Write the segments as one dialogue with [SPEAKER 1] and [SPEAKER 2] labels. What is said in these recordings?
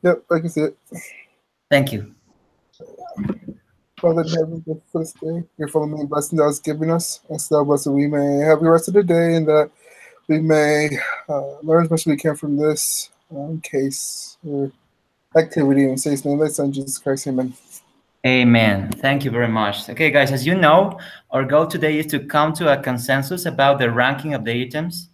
[SPEAKER 1] Yep, I can see it.
[SPEAKER 2] Thank you.
[SPEAKER 1] Father in heaven, thank you for this day. Your full many blessings that was given us. And so blessed we may have the rest of the day, and that we may learn as much as we can from this case or activity. In Satan's name, thy Son, Jesus Christ, amen.
[SPEAKER 2] Amen. Thank you very much. Okay, guys, as you know, our goal today is to come to a consensus about the ranking of the items.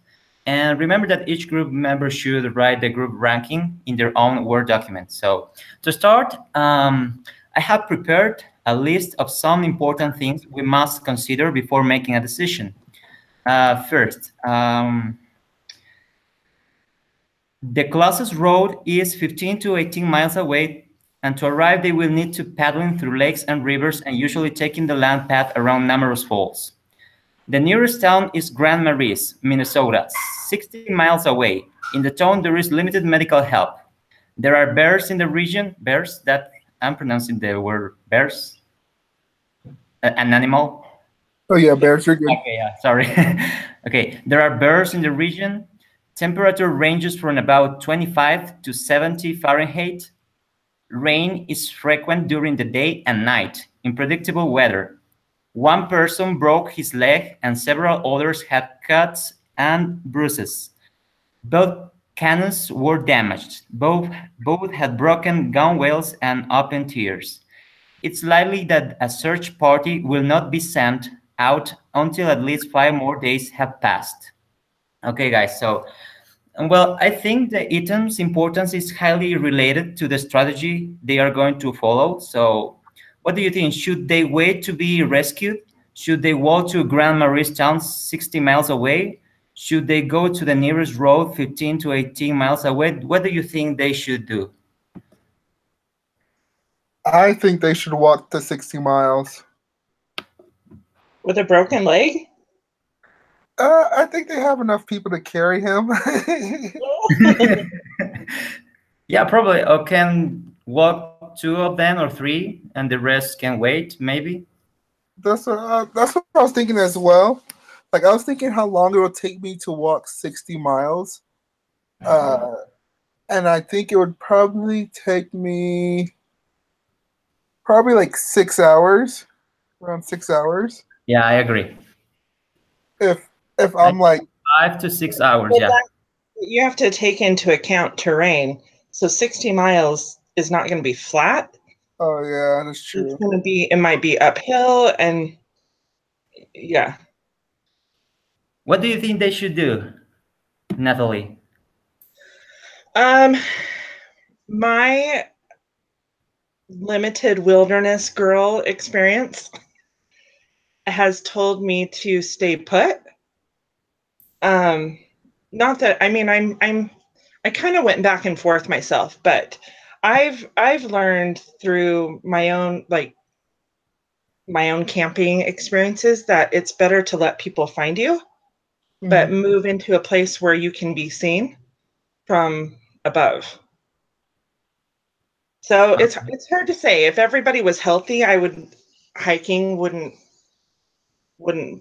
[SPEAKER 2] And remember that each group member should write the group ranking in their own Word document. So to start, I have prepared a list of some important things we must consider before making a decision. First, the closest road is 15 to 18 miles away, and to arrive they will need to paddling through lakes and rivers and usually taking the land path around numerous falls. The nearest town is Grand Marais, Minnesota, 60 miles away. In the town there is limited medical help. There are bears in the region, bears, that I'm pronouncing the word bears, an animal.
[SPEAKER 1] Oh yeah, bears, you're good.
[SPEAKER 2] Okay, yeah, sorry. Okay, there are bears in the region. Temperature ranges from about 25 to 70 Fahrenheit. Rain is frequent during the day and night, unpredictable weather. One person broke his leg and several others had cuts and bruises. Both canoes were damaged. Both had broken gunwales and open tiers. It's likely that a search party will not be sent out until at least 5 more days have passed. Okay, guys, so well, I think the item's importance is highly related to the strategy they are going to follow. So what do you think? Should they wait to be rescued? Should they walk to Grand Marais town 60 miles away? Should they go to the nearest road 15 to 18 miles away? What do you think they should do?
[SPEAKER 1] I think they should walk the 60 miles.
[SPEAKER 3] With a broken leg?
[SPEAKER 1] I think they have enough people to carry him.
[SPEAKER 2] Yeah, probably. Or can walk 2 of them or 3, and the rest can wait, maybe.
[SPEAKER 1] That's what I was thinking as well. Like, I was thinking how long it would take me to walk 60 miles. And I think it would probably take me like 6 hours, around 6 hours.
[SPEAKER 2] Yeah, I agree.
[SPEAKER 1] If I'm like
[SPEAKER 2] 5 to 6 hours, yeah.
[SPEAKER 3] You have to take into account terrain. So 60 miles is not going to be flat.
[SPEAKER 1] Oh yeah, that's true.
[SPEAKER 3] It's going to be, it might be uphill, and yeah.
[SPEAKER 2] What do you think they should do, Natalie?
[SPEAKER 3] My limited wilderness girl experience has told me to stay put. Not that, I mean, I kind of went back and forth myself, but I've learned through my own camping experiences that it's better to let people find you, but move into a place where you can be seen from above. So it's hard to say. If everybody was healthy, hiking wouldn't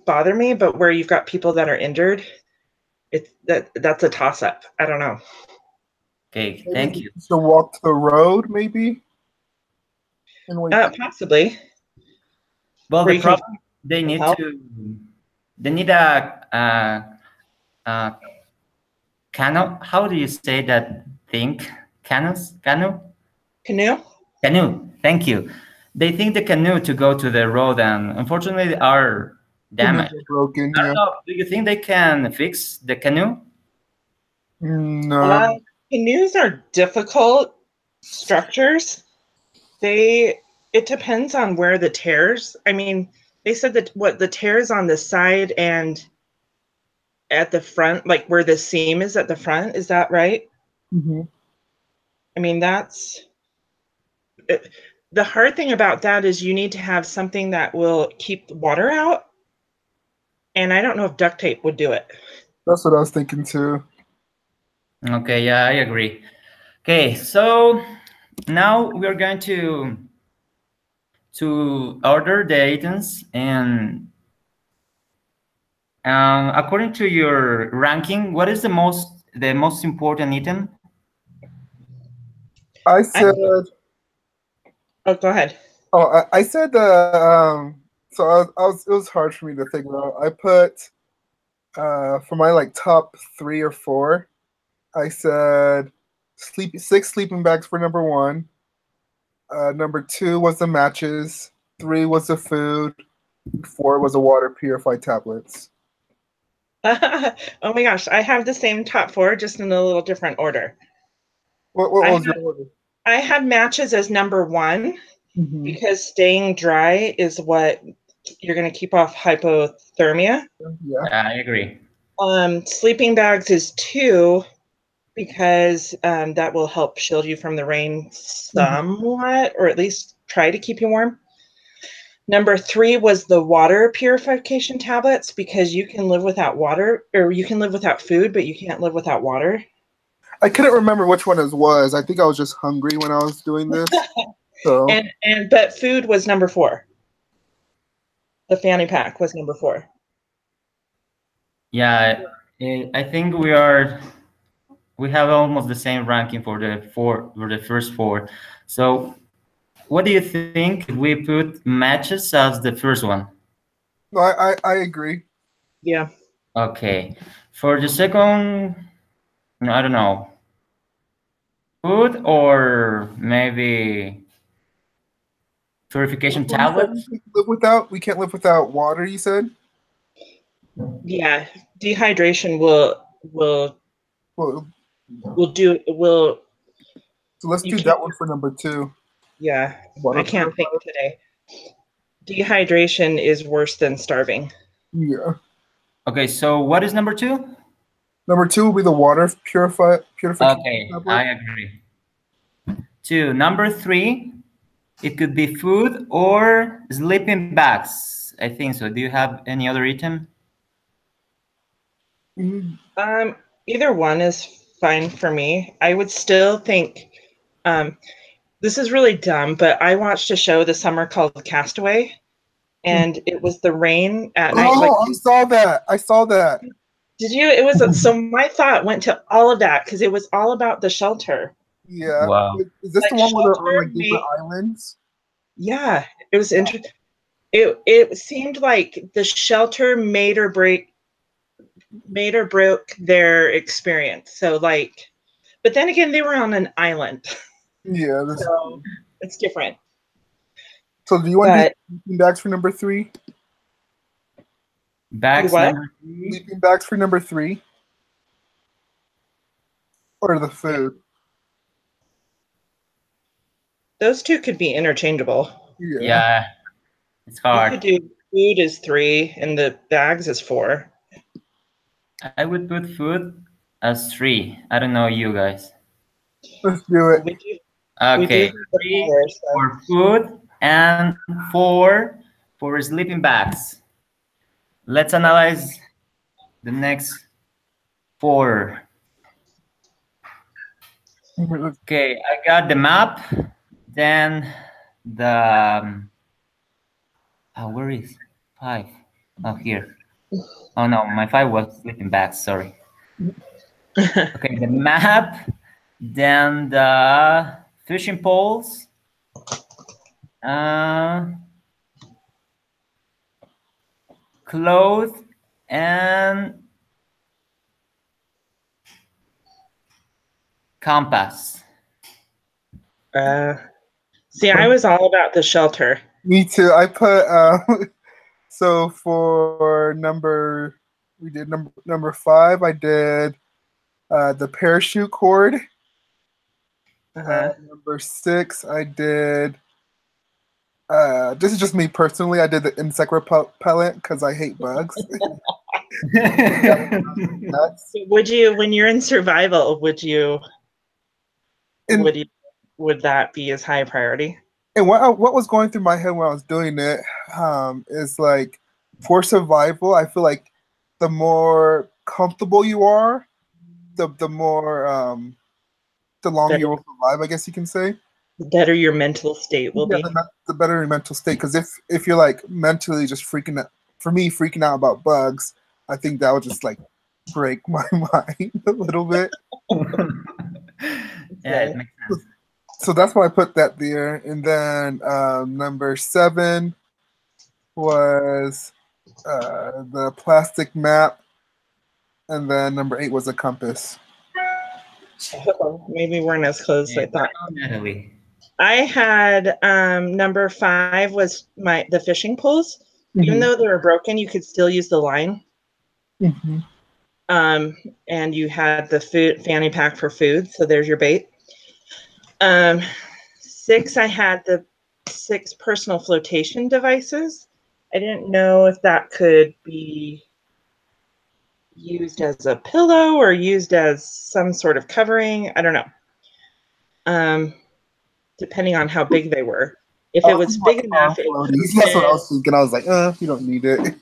[SPEAKER 3] bother me, but where you've got people that are injured, that's a toss up. I don't know.
[SPEAKER 2] Okay, thank you.
[SPEAKER 1] To walk to the road, maybe?
[SPEAKER 3] Possibly.
[SPEAKER 2] Well, the problem, they need a canoe. How do you say that thing? Canoe? Canoe. Thank you. They think the canoe to go to the road, and unfortunately they are damaged.
[SPEAKER 1] Broken,
[SPEAKER 2] I don't know. Do you think they can fix the canoe?
[SPEAKER 1] No.
[SPEAKER 3] Canoes are difficult structures. It depends on where the tears. I mean, they said that the tears on the side and at the front, like where the seam is at the front, is that right?
[SPEAKER 1] Mm-hmm.
[SPEAKER 3] I mean, the hard thing about that is you need to have something that will keep the water out. And I don't know if duct tape would do it.
[SPEAKER 1] That's what I was thinking too.
[SPEAKER 2] Okay, yeah, I agree. Okay, so now we're going to order the items, and according to your ranking, what is the most important item?
[SPEAKER 1] I said.
[SPEAKER 3] Oh, go ahead.
[SPEAKER 1] Oh, I said. So It was hard for me to figure out. I put for my like top 3 or 4. I said six sleeping bags for number 1. Number 2 was the matches. 3 was the food. 4 was the water purified tablets.
[SPEAKER 3] Oh my gosh, I have the same top 4, just in a little different order.
[SPEAKER 1] What was your order?
[SPEAKER 3] I had matches as number 1 because staying dry is what you're going to keep off hypothermia.
[SPEAKER 1] Yeah.
[SPEAKER 2] I agree.
[SPEAKER 3] Sleeping bags is 2 because that will help shield you from the rain somewhat, or at least try to keep you warm. Number 3 was the water purification tablets because you can live without water, or you can live without food, but you can't live without water.
[SPEAKER 1] I couldn't remember which one it was. I think I was just hungry when I was doing this. So.
[SPEAKER 3] But food was number 4. The fanny pack was number 4.
[SPEAKER 2] Yeah, I think we have almost the same ranking for the first 4. So what do you think if we put matches as the first one?
[SPEAKER 1] No, I agree.
[SPEAKER 3] Yeah.
[SPEAKER 2] Okay. For the second, no, I don't know. Food or maybe purification tablets?
[SPEAKER 1] We can't live without water, you said?
[SPEAKER 3] Yeah. Dehydration will
[SPEAKER 1] So let's do that one for number 2.
[SPEAKER 3] Yeah.
[SPEAKER 1] Water
[SPEAKER 3] I can't think
[SPEAKER 1] purifier.
[SPEAKER 3] today. Dehydration is worse than starving.
[SPEAKER 1] Yeah.
[SPEAKER 2] Okay, so what is number 2?
[SPEAKER 1] Number 2 will be the water purification.
[SPEAKER 2] Okay,
[SPEAKER 1] tablet.
[SPEAKER 2] I agree. 2. Number 3, it could be food or sleeping bags. I think so. Do you have any other item?
[SPEAKER 3] Either one is fine for me. I would still think this is really dumb, but I watched a show this summer called Castaway, and it was the rain at night.
[SPEAKER 1] Oh, I saw that.
[SPEAKER 3] Did you? It was so my thought went to all of that because it was all about the shelter.
[SPEAKER 1] Yeah.
[SPEAKER 2] Wow.
[SPEAKER 1] Is this
[SPEAKER 3] Like
[SPEAKER 1] the one where they're on
[SPEAKER 3] shelter
[SPEAKER 1] like different islands?
[SPEAKER 3] Yeah, it was interesting. It seemed like the shelter made or broke their experience. So like, but then again, they were on an island.
[SPEAKER 1] Yeah.
[SPEAKER 3] So it's different.
[SPEAKER 1] So do you want to do sleeping bags for number 3?
[SPEAKER 2] Bags
[SPEAKER 3] What?
[SPEAKER 2] number 3?
[SPEAKER 1] Sleeping bags for number 3? Or the food?
[SPEAKER 3] Those two could be interchangeable.
[SPEAKER 2] Yeah, it's
[SPEAKER 3] You
[SPEAKER 2] hard.
[SPEAKER 3] could do food is 3 and the bags is 4.
[SPEAKER 2] I would put food as 3. I don't know you guys.
[SPEAKER 1] Let's do it.
[SPEAKER 2] Okay, 3 for food and 4 for sleeping bags. Let's analyze the next 4. Okay, I got the map, then the where is 5? Oh, here. Oh no, my 5 was sleeping bags, sorry. Okay, the map, then the fishing poles, clothes, and compass.
[SPEAKER 3] See, I was all about the shelter.
[SPEAKER 1] Me too. I put so for we did number 5. I did the parachute cord. Number 6, I did. This is just me personally. I did the insect repellent because I hate bugs.
[SPEAKER 3] Would you, when you're in survival, would that be as high a priority?
[SPEAKER 1] And what was going through my head when I was doing it is like, for survival, I feel like the more comfortable you are, the more the longer you will survive, I guess you can say.
[SPEAKER 3] The better your mental state will be.
[SPEAKER 1] The better your mental state, because if you're like mentally just freaking out, for me, freaking out about bugs, I think that would just like break my mind a little bit.
[SPEAKER 2] Yeah, it makes sense.
[SPEAKER 1] So that's why I put that there. And then number 7 was the plastic map. And then number 8 was a compass.
[SPEAKER 3] Maybe we weren't as close as I thought.
[SPEAKER 2] Natalie.
[SPEAKER 3] I had number 5 was the fishing poles. Even though they were broken, you could still use the line. And you had the food fanny pack for food. So there's your bait. 6, I had the 6 personal flotation devices. I didn't know if that could be used as a pillow or used as some sort of covering. I don't know. Depending on how big they were. If it was big enough,
[SPEAKER 1] that's what I was thinking. I was like, you don't need it.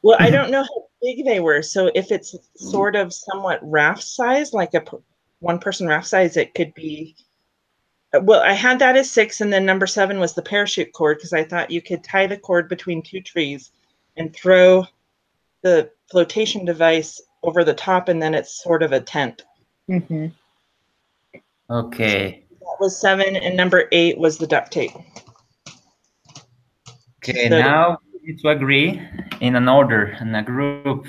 [SPEAKER 3] Well, I don't know how big they were. So if it's sort of somewhat raft size, like a one-person raft size, it could be. Well, I had that as 6, and then number 7 was the parachute cord, because I thought you could tie the cord between 2 trees and throw the flotation device over the top, and then it's sort of a tent.
[SPEAKER 2] Okay.
[SPEAKER 3] That was 7, and number 8 was the duct tape.
[SPEAKER 2] Okay, now we need to agree in an order, in a group,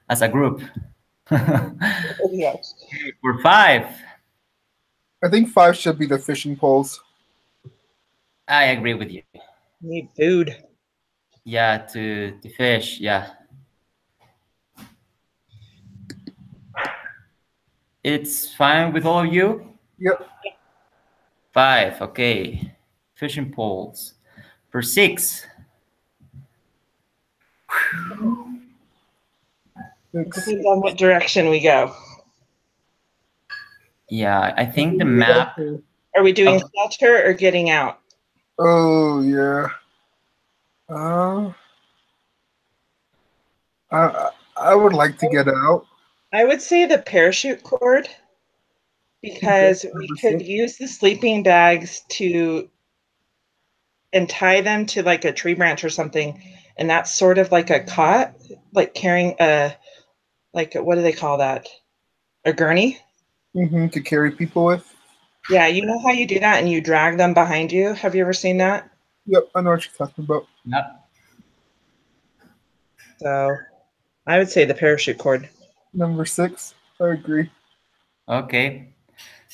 [SPEAKER 2] as a group.
[SPEAKER 3] Yes.
[SPEAKER 2] For 5.
[SPEAKER 1] I think 5 should be the fishing poles.
[SPEAKER 2] I agree with you.
[SPEAKER 3] Need food.
[SPEAKER 2] Yeah, to fish, yeah. It's fine with all of you?
[SPEAKER 1] Yep.
[SPEAKER 2] 5, okay. Fishing poles. For 6.
[SPEAKER 3] Depends on what direction we go.
[SPEAKER 2] Yeah, I think the map.
[SPEAKER 3] Are we doing shelter or getting out?
[SPEAKER 1] Oh yeah. I would like to get out.
[SPEAKER 3] I would say the parachute cord, because we could use the sleeping bags and tie them to like a tree branch or something, and that's sort of like a cot, like carrying what do they call that? A gurney?
[SPEAKER 1] To carry people with.
[SPEAKER 3] Yeah, you know how you do that and you drag them behind you? Have you ever seen that?
[SPEAKER 1] Yep, I know what you're talking about.
[SPEAKER 2] Yep.
[SPEAKER 3] So I would say the parachute cord.
[SPEAKER 1] Number 6, I agree.
[SPEAKER 2] Okay.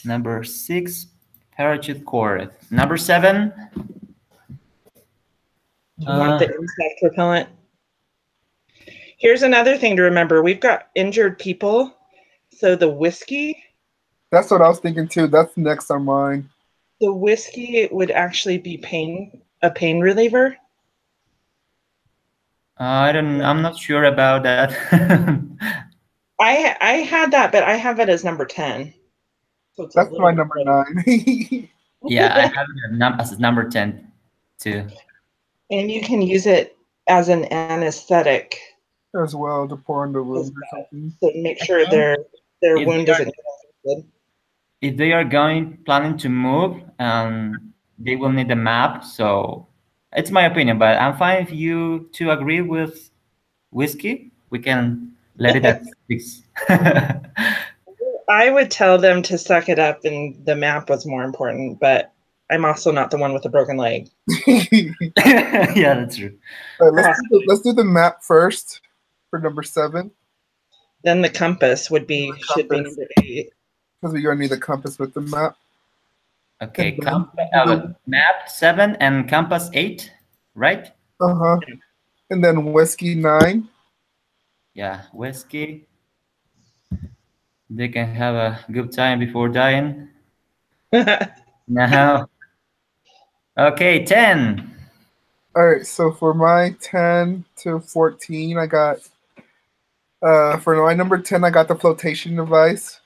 [SPEAKER 2] Number 6, parachute cord. Number 7.
[SPEAKER 3] You want the insect repellent? Here's another thing to remember. We've got injured people. So the whiskey.
[SPEAKER 1] That's what I was thinking too. That's next on mine.
[SPEAKER 3] The whiskey would actually be a pain reliever.
[SPEAKER 2] I'm not sure about that.
[SPEAKER 3] I had that, but I have it as number 10. So
[SPEAKER 1] that's my number 9.
[SPEAKER 2] Yeah, I have it as number 10 too.
[SPEAKER 3] And you can use it as an anesthetic
[SPEAKER 1] as well to pour on the wound or something.
[SPEAKER 3] So make sure their wound doesn't get infected.
[SPEAKER 2] If they are planning to move, they will need a map. So it's my opinion, but I'm fine if you two agree with whiskey. We can let it at 6.
[SPEAKER 3] I would tell them to suck it up, and the map was more important, but I'm also not the one with a broken leg.
[SPEAKER 2] Yeah, that's true.
[SPEAKER 1] All right, let's do the map first for number 7.
[SPEAKER 3] Then the compass should be number 8.
[SPEAKER 1] Because we're gonna need the compass with the map.
[SPEAKER 2] Okay, map 7 and compass 8, right?
[SPEAKER 1] And then whiskey 9.
[SPEAKER 2] Yeah, whiskey. They can have a good time before dying. Now, okay, 10.
[SPEAKER 1] All right, so for my 10 to 14, I got for my number 10, I got the flotation device.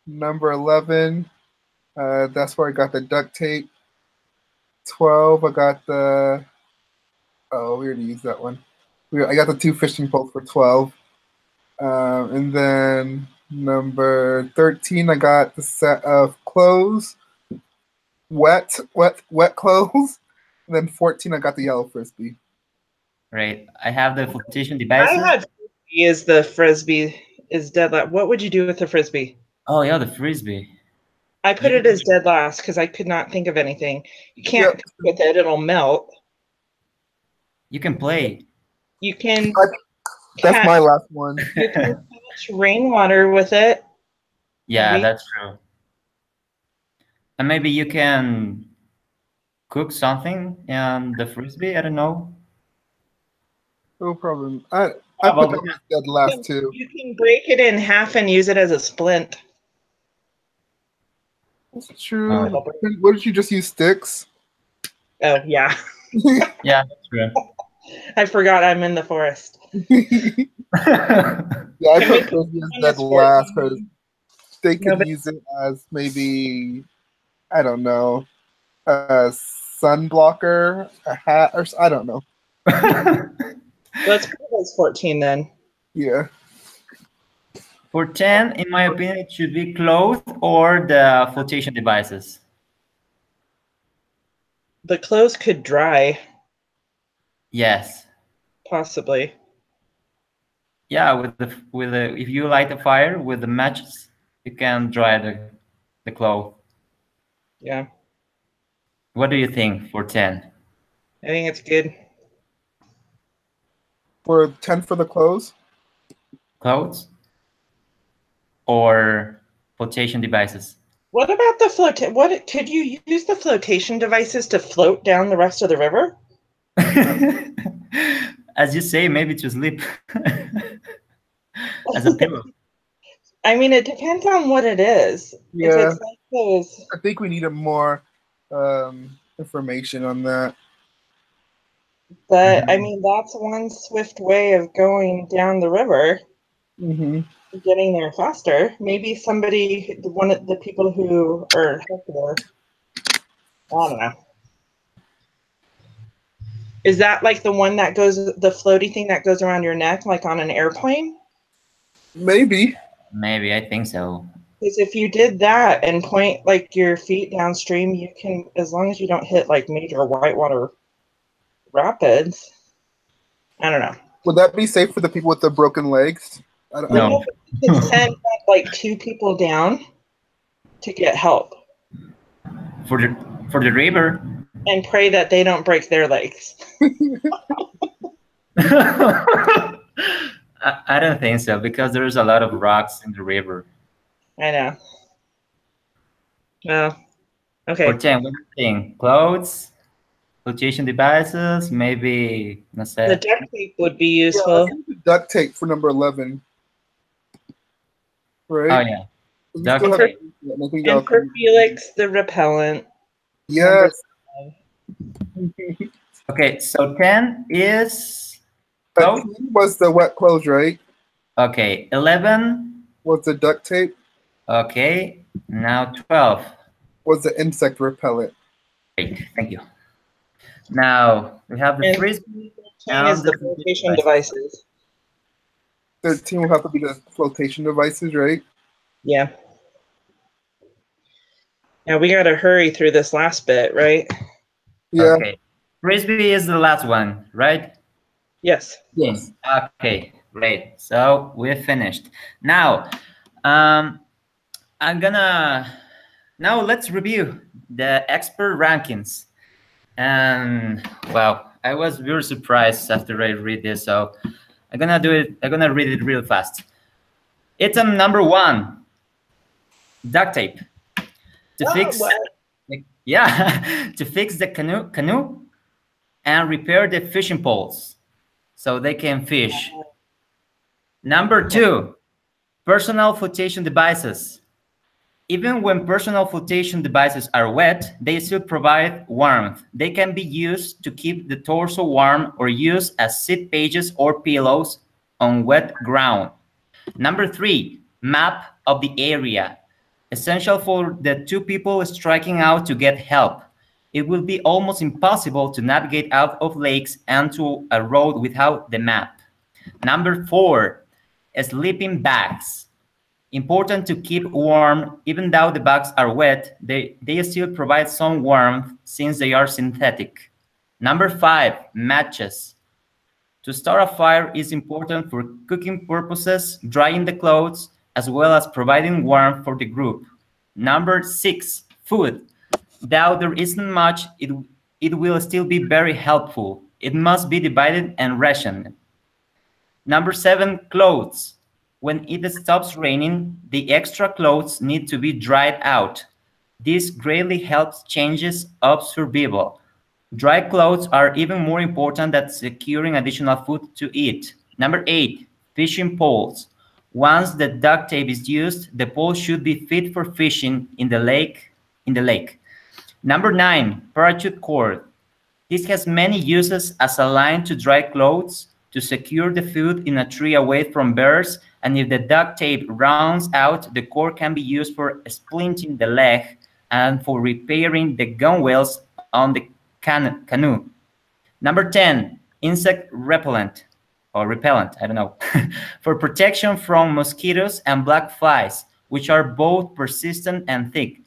[SPEAKER 1] Number 11, that's where I got the duct tape. 12, I got the we already used that one. I got the 2 fishing poles for 12. And then number 13, I got the set of clothes, wet clothes. And then 14, I got the yellow frisbee.
[SPEAKER 2] Right. I have the flotation devices.
[SPEAKER 3] I had frisbee as the frisbee is dead. What would you do with the frisbee?
[SPEAKER 2] Oh yeah, the frisbee.
[SPEAKER 3] I put it as dead last because I could not think of anything. You can't cook with it; it'll melt.
[SPEAKER 2] You can play.
[SPEAKER 3] You can.
[SPEAKER 1] That's my last one.
[SPEAKER 3] You can catch rainwater with it.
[SPEAKER 2] Yeah,
[SPEAKER 3] Maybe.
[SPEAKER 2] that's true. And maybe you can cook something in the frisbee. I don't know.
[SPEAKER 1] No problem. I put that as dead last too.
[SPEAKER 3] You can break it in half and use it as a splint.
[SPEAKER 1] That's true. What did you just use, sticks?
[SPEAKER 3] Oh yeah.
[SPEAKER 2] Yeah, that's true.
[SPEAKER 3] I forgot I'm in the forest.
[SPEAKER 1] Yeah, I put frisbee as dead last because they could use it as maybe, I don't know, a sun blocker, a hat, or I don't know.
[SPEAKER 3] Let's put it as 14 then.
[SPEAKER 1] Yeah.
[SPEAKER 2] For 10, in my opinion, it should be clothes or the flotation devices.
[SPEAKER 3] The clothes could dry.
[SPEAKER 2] Yes.
[SPEAKER 3] Possibly.
[SPEAKER 2] Yeah, with the if you light a fire with the matches, you can dry the cloth.
[SPEAKER 3] Yeah.
[SPEAKER 2] What do you think for 10?
[SPEAKER 3] I think it's good.
[SPEAKER 1] For 10 for the clothes?
[SPEAKER 2] Clothes or flotation devices?
[SPEAKER 3] What about the float? What could you use the flotation devices to float down the rest of the river?
[SPEAKER 2] As you say, maybe to sleep as a pillow.
[SPEAKER 3] I mean, it depends on what it is.
[SPEAKER 1] Yeah.
[SPEAKER 3] If it's like those,
[SPEAKER 1] I think we need more information on that.
[SPEAKER 3] but I mean, that's one swift way of going down the river. Getting there faster. Maybe somebody, one of the people who are there, I don't know. Is that like the one that goes, the floaty thing that goes around your neck, like on an airplane?
[SPEAKER 1] Maybe.
[SPEAKER 2] Maybe, I think so.
[SPEAKER 3] Because if you did that and point like your feet downstream, you can, as long as you don't hit like major whitewater rapids. I don't know.
[SPEAKER 1] Would that be safe for the people with the broken legs? I don't know.
[SPEAKER 3] You could send like 2 people down to get help.
[SPEAKER 2] For the river.
[SPEAKER 3] And pray that they don't break their legs.
[SPEAKER 2] I don't think so, because there's a lot of rocks in the river.
[SPEAKER 3] I know. Well, okay.
[SPEAKER 2] For 10, what do you think? Clothes, flotation devices, maybe, no sé.
[SPEAKER 3] The duct tape would be useful.
[SPEAKER 1] Yeah, duct tape for number 11. Right?
[SPEAKER 2] Oh, yeah. Duct tape.
[SPEAKER 3] And for Felix, the repellent.
[SPEAKER 1] Yes.
[SPEAKER 2] Okay, so 10 is
[SPEAKER 1] clothes? 10 was the wet clothes, right?
[SPEAKER 2] Okay, 11
[SPEAKER 1] was the duct tape.
[SPEAKER 2] Okay, now 12
[SPEAKER 1] was the insect repellent.
[SPEAKER 2] Great, thank you. Now we have the frisbee
[SPEAKER 3] and the flotation devices.
[SPEAKER 1] 13 will have to be the flotation devices, right?
[SPEAKER 3] Yeah. Now we got to hurry through this last bit, right?
[SPEAKER 1] Yeah.
[SPEAKER 2] Okay. Frisbee is the last one, right?
[SPEAKER 3] Yes.
[SPEAKER 1] Yes.
[SPEAKER 2] Okay, great. So we're finished. Now, now let's review the expert rankings. And wow, I was very surprised after I read this. So I'm gonna read it real fast. Item number 1, duct tape. To fix the canoe and repair the fishing poles so they can fish. Number 2, personal flotation devices. Even when personal flotation devices are wet, they still provide warmth. They can be used to keep the torso warm or used as seat pages or pillows on wet ground. Number 3, map of the area. Essential for the 2 people striking out to get help. It will be almost impossible to navigate out of lakes and to a road without the map. Number 4, sleeping bags. Important to keep warm, even though the bags are wet, they still provide some warmth since they are synthetic. Number 5, matches. To start a fire is important for cooking purposes, drying the clothes, as well as providing warmth for the group. Number 6, food. Though there isn't much, it will still be very helpful. It must be divided and rationed. Number 7, clothes. When it stops raining, the extra clothes need to be dried out. This greatly helps changes of survival. Dry clothes are even more important than securing additional food to eat. Number 8, fishing poles. Once the duct tape is used, the pole should be fit for fishing in the lake. Number 9, parachute cord. This has many uses as a line to dry clothes, to secure the food in a tree away from bears, and if the duct tape runs out, the cord can be used for splinting the leg and for repairing the gunwales on the canoe. Number 10, insect repellent or repellent, I don't know, for protection from mosquitoes and black flies, which are both persistent and thick,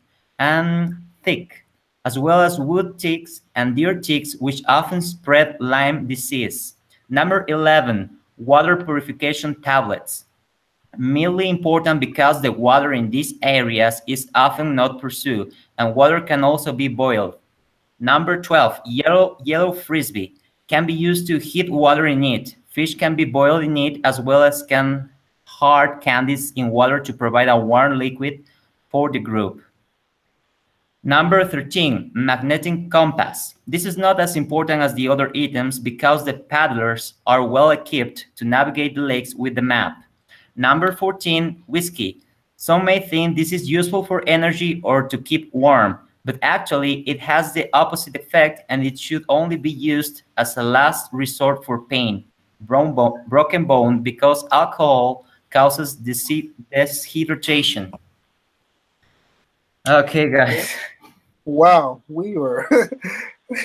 [SPEAKER 2] as well as wood ticks and deer ticks, which often spread Lyme disease. Number 11, water purification tablets. Mainly important because the water in these areas is often not pursued, and water can also be boiled. Number 12, yellow frisbee can be used to heat water in it. Fish can be boiled in it as well as can hard candies in water to provide a warm liquid for the group. Number 13, magnetic compass. This is not as important as the other items because the paddlers are well equipped to navigate the lakes with the map. Number 14, whiskey. Some may think this is useful for energy or to keep warm, but actually it has the opposite effect and it should only be used as a last resort for pain, broken bone, because alcohol causes dehydration. Okay, guys.
[SPEAKER 1] Wow, we were.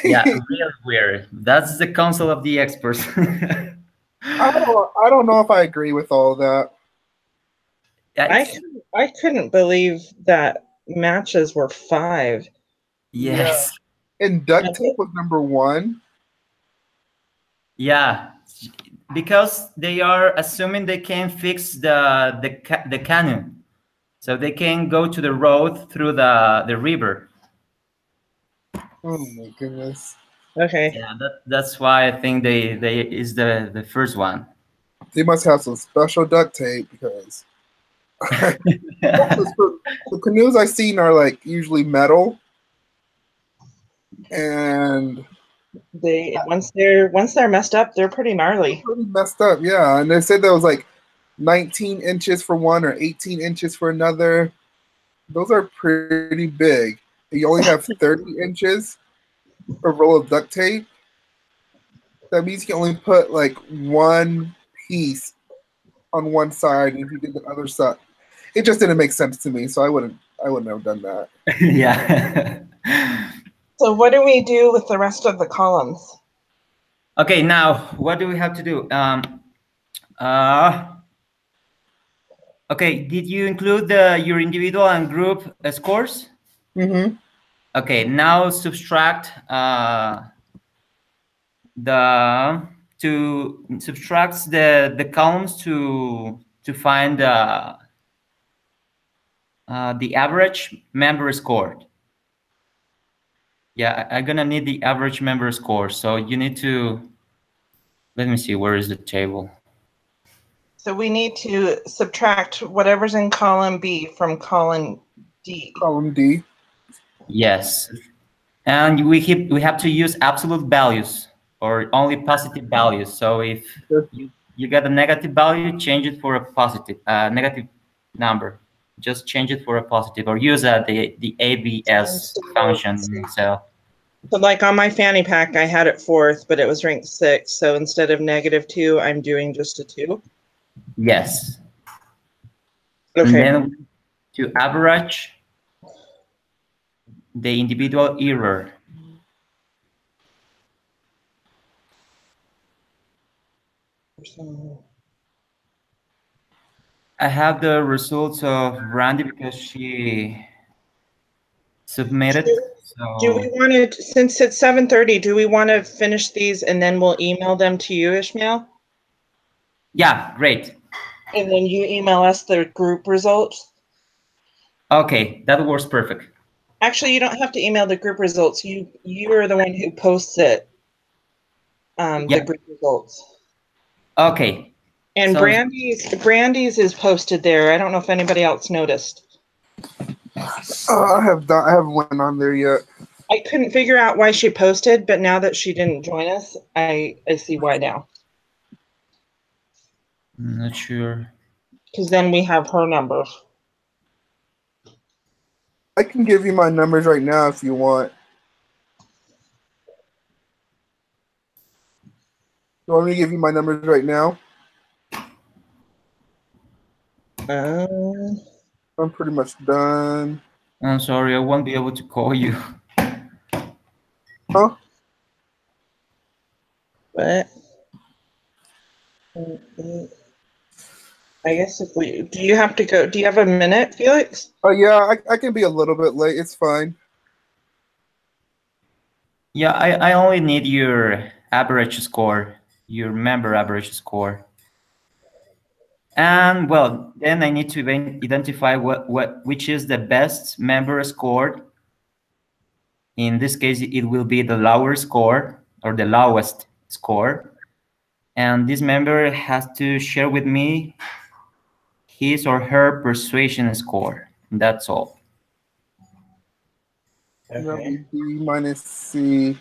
[SPEAKER 2] Yeah, really weird. That's the council of the experts.
[SPEAKER 1] I don't know if I agree with all that.
[SPEAKER 3] I couldn't believe that matches were 5.
[SPEAKER 2] Yes.
[SPEAKER 1] Yeah. And duct tape was number 1.
[SPEAKER 2] Yeah, because they are assuming they can fix the canoe, so they can go to the road through the river.
[SPEAKER 1] Oh my goodness.
[SPEAKER 3] Okay.
[SPEAKER 2] Yeah, that's why I think they is the first one.
[SPEAKER 1] They must have some special duct tape because the canoes I've seen are like usually metal, and
[SPEAKER 3] They once they're messed up, they're pretty gnarly.
[SPEAKER 1] pretty messed up. Yeah, and they said there was like 19 inches for one or 18 inches for another. Those are pretty big. You only have 30 inches a roll of duct tape. That means you can only put like one piece on one side, and if you did the other side, it just didn't make sense to me. So I wouldn't have done that.
[SPEAKER 2] Yeah.
[SPEAKER 3] So what do we do with the rest of the columns?
[SPEAKER 2] Okay, now what do we have to do? Okay, did you include your individual and group scores?
[SPEAKER 1] Mm-hmm.
[SPEAKER 2] Okay, now subtract the columns to find the average member score. Yeah, I'm gonna need the average member score. So you need to, let me see, where is the table?
[SPEAKER 3] So we need to subtract whatever's in column B from column D.
[SPEAKER 1] Column D.
[SPEAKER 2] Yes, and we have to use absolute values or only positive values. So if you get a negative value, change it for a positive negative number. Just change it for a positive, or use the ABS function in Excel.
[SPEAKER 3] So like on my fanny pack, I had it 4th, but it was ranked 6th. So instead of -2, I'm doing just a 2.
[SPEAKER 2] Yes.
[SPEAKER 3] Okay.
[SPEAKER 2] And then to average the individual error. I have the results of Randy because she submitted.
[SPEAKER 3] Do we want to, since it's 7:30, do we want to finish these and then we'll email them to you, Ishmael?
[SPEAKER 2] Yeah, great.
[SPEAKER 3] And then you email us the group results?
[SPEAKER 2] Okay, that works perfect.
[SPEAKER 3] Actually, you don't have to email the group results. You are the one who posts it. The group results.
[SPEAKER 2] Okay.
[SPEAKER 3] And
[SPEAKER 2] So,
[SPEAKER 3] Brandy's is posted there. I don't know if anybody else noticed.
[SPEAKER 1] I haven't went on there yet.
[SPEAKER 3] I couldn't figure out why she posted, but now that she didn't join us, I see why now.
[SPEAKER 2] I'm not sure.
[SPEAKER 3] Because then we have her numbers.
[SPEAKER 1] I can give you my numbers right now if you want. You want me to give you my numbers right now? I'm pretty much done.
[SPEAKER 2] I'm sorry, I won't be able to call you.
[SPEAKER 1] Huh?
[SPEAKER 3] What? I guess if do you have to go? Do you have a minute, Felix?
[SPEAKER 1] Oh yeah, I can be a little bit late. It's fine.
[SPEAKER 2] Yeah, I only need your average score, your member average score. And well, then I need to identify which is the best member score. In this case, it will be the lower score or the lowest score. And this member has to share with me his or her persuasion score. That's all.
[SPEAKER 1] Okay. That would be minus C.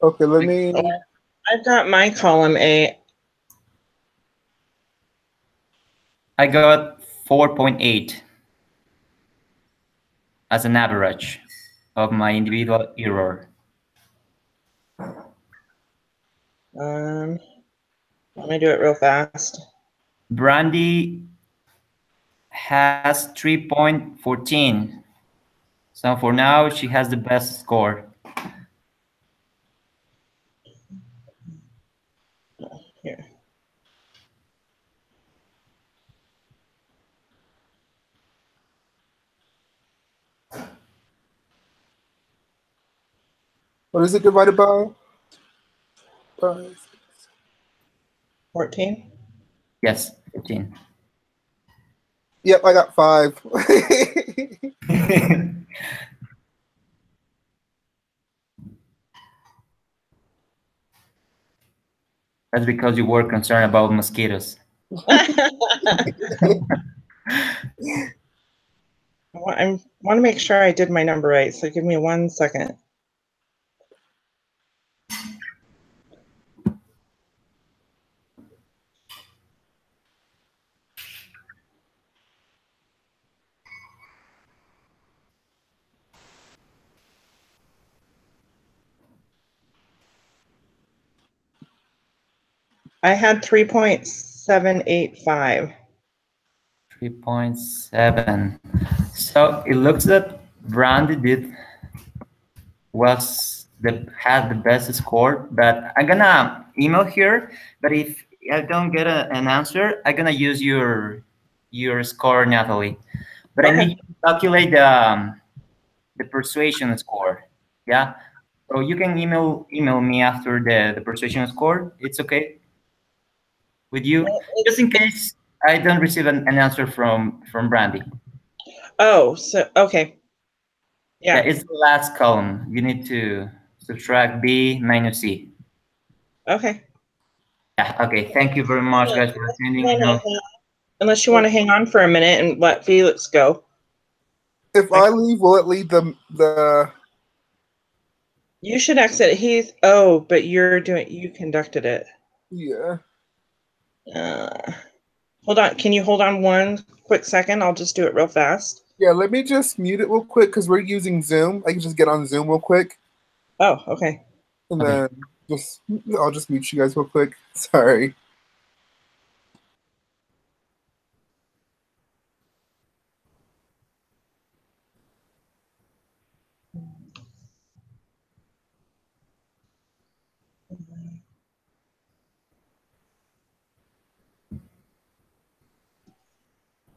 [SPEAKER 1] Okay, let me.
[SPEAKER 3] I've got my column A.
[SPEAKER 2] I got 4.8 as an average of my individual error.
[SPEAKER 3] Let me do it real fast.
[SPEAKER 2] Brandy has 3.14. So for now, she has the best score.
[SPEAKER 3] Here.
[SPEAKER 1] What is it divided by?
[SPEAKER 3] 14?
[SPEAKER 2] Yes, 14.
[SPEAKER 1] Yep, I got 5.
[SPEAKER 2] That's because you were concerned about mosquitoes.
[SPEAKER 3] I want to make sure I did my number right, so give me 1 second. I had 3.785.
[SPEAKER 2] 3.7. So it looks that Brandy had the best score, but I'm gonna email her. But if I don't get an answer, I'm gonna use your score, Natalie. But
[SPEAKER 3] Okay.
[SPEAKER 2] I need you to calculate the persuasion score. Yeah. So you can email me after the persuasion score. It's okay with you, just in case I don't receive an answer from Brandy.
[SPEAKER 3] Oh, so okay.
[SPEAKER 2] Yeah, it's the last column. You need to subtract B minus C.
[SPEAKER 3] Okay.
[SPEAKER 2] Yeah, okay. Thank you very much, guys, for attending.
[SPEAKER 3] Unless you want to hang on for a minute and let Felix go.
[SPEAKER 1] If I leave, will it lead the...
[SPEAKER 3] You should exit. But you conducted it.
[SPEAKER 1] Yeah.
[SPEAKER 3] Hold on. Can you hold on 1 quick second? I'll just do it real fast.
[SPEAKER 1] Yeah, let me just mute it real quick because we're using Zoom. I can just get on Zoom real quick.
[SPEAKER 3] Oh, okay.
[SPEAKER 1] And then I'll just mute you guys real quick. Sorry.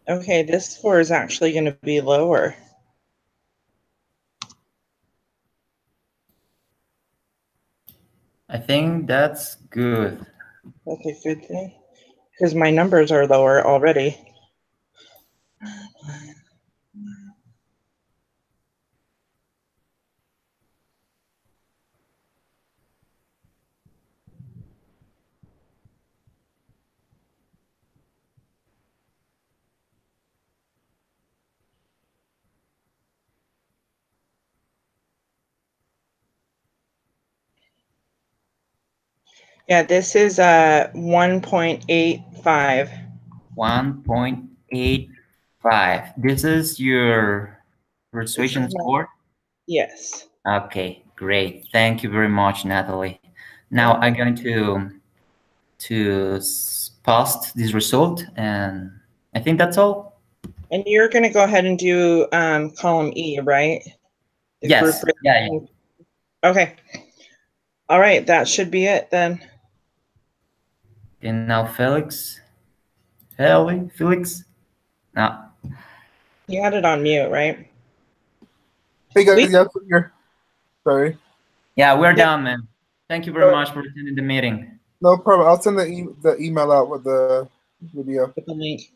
[SPEAKER 3] Okay, this score is actually going to be lower.
[SPEAKER 2] I think that's good.
[SPEAKER 3] That's a good thing. Because my numbers are lower already. Yeah, this is 1.85.
[SPEAKER 2] 1.85. This is your persuasion score?
[SPEAKER 3] Yes.
[SPEAKER 2] Okay, great. Thank you very much, Natalie. Now I'm going to post this result, and I think that's all.
[SPEAKER 3] And you're going to go ahead and do column E, right? The
[SPEAKER 2] yes.
[SPEAKER 3] group.
[SPEAKER 2] Yeah.
[SPEAKER 3] Okay. All right. That should be it then.
[SPEAKER 2] Okay, now Felix. Felix. No.
[SPEAKER 3] You had it on mute, right?
[SPEAKER 1] Hey guys, yeah, I'm here. Sorry.
[SPEAKER 2] Yeah, we're done, man. Thank you very much for attending the meeting.
[SPEAKER 1] No problem. I'll send the email out with the video.
[SPEAKER 3] With the link.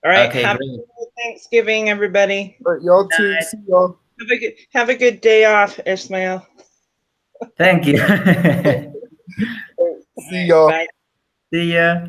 [SPEAKER 3] All right.
[SPEAKER 2] Okay,
[SPEAKER 3] Happy Thanksgiving, everybody.
[SPEAKER 1] All right, y'all too. See y'all.
[SPEAKER 3] Have a good day off, Ismail.
[SPEAKER 2] Thank you.
[SPEAKER 1] See y'all.
[SPEAKER 3] Bye.
[SPEAKER 2] See ya.